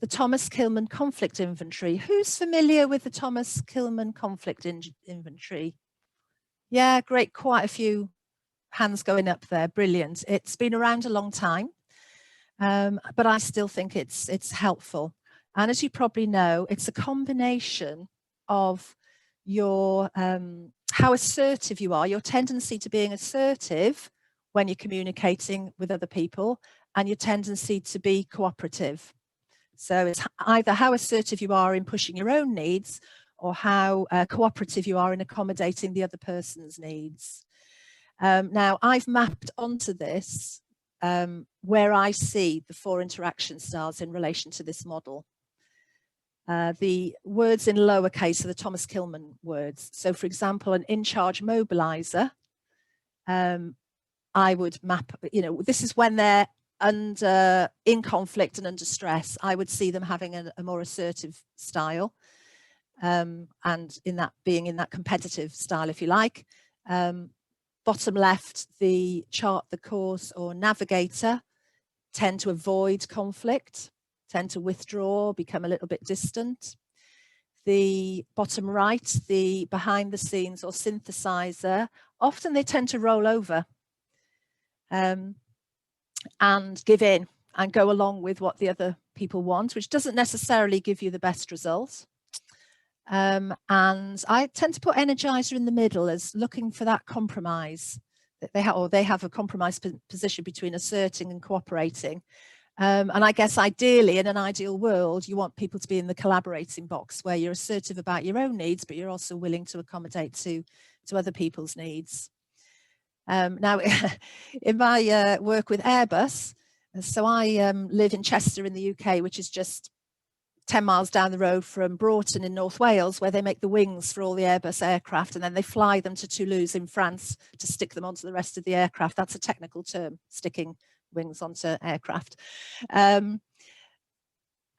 the Thomas Kilmann Conflict Inventory. Who's familiar with the Thomas Kilmann Conflict Inventory? Yeah, great, quite a few hands going up there, brilliant. It's been around a long time, but I still think it's helpful. And as you probably know, it's a combination of your how assertive you are, your tendency to being assertive when you're communicating with other people, and your tendency to be cooperative. So it's either how assertive you are in pushing your own needs, or how cooperative you are in accommodating the other person's needs. Now, I've mapped onto this where I see the 4 interaction styles in relation to this model. The words in lowercase are the Thomas Kilmann words. So, for example, an in-charge mobilizer, I would map, this is when they're in conflict and under stress. I would see them having a more assertive style, and being in that competitive style, if you like. Bottom left, the chart the course or navigator tend to avoid conflict, tend to withdraw, become a little bit distant. The bottom right, the behind the scenes or synthesizer, often they tend to roll over and give in and go along with what the other people want, which doesn't necessarily give you the best result. And I tend to put Energizer in the middle as looking for that compromise that they have a compromise position between asserting and cooperating. And I guess ideally, in an ideal world, you want people to be in the collaborating box where you're assertive about your own needs, but you're also willing to accommodate to other people's needs. Now, in my work with Airbus, so I live in Chester in the UK, which is just 10 miles down the road from Broughton in North Wales, where they make the wings for all the Airbus aircraft, and then they fly them to Toulouse in France to stick them onto the rest of the aircraft. That's a technical term, sticking wings onto aircraft. A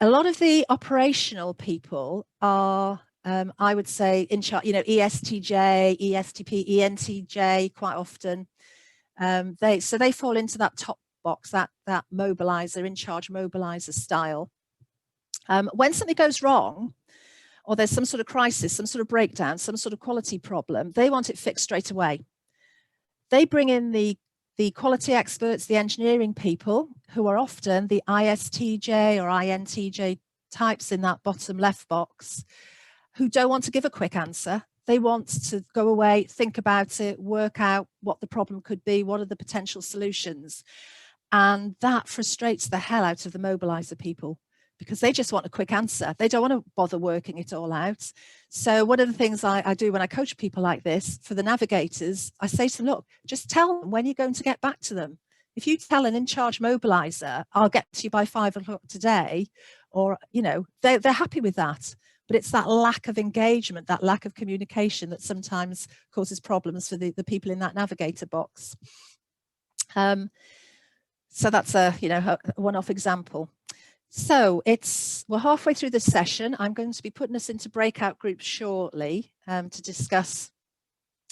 lot of the operational people are, I would say, in charge, ESTJ, ESTP, ENTJ quite often. So they fall into that top box, that mobilizer, in charge mobilizer style. When something goes wrong, or there's some sort of crisis, some sort of breakdown, some sort of quality problem, they want it fixed straight away. They bring in the quality experts, the engineering people, who are often the ISTJ or INTJ types in that bottom left box, who don't want to give a quick answer. They want to go away, think about it, work out what the problem could be, what are the potential solutions. And that frustrates the hell out of the mobilizer people, because they just want a quick answer. They don't want to bother working it all out. So one of the things I do when I coach people like this, for the navigators, I say to them, look, just tell them when you're going to get back to them. If you tell an in-charge mobilizer, I'll get to you by 5 o'clock today, or, they're happy with that. But it's that lack of engagement, that lack of communication that sometimes causes problems for the people in that navigator box. So that's a one-off example. So we're halfway through this session. I'm going to be putting us into breakout groups shortly to discuss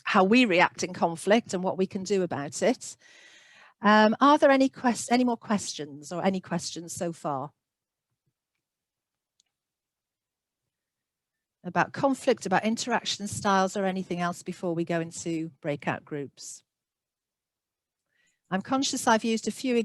how we react in conflict and what we can do about it. Are there any more questions, or any questions so far about conflict, about interaction styles, or anything else before we go into breakout groups? I'm conscious I've used a few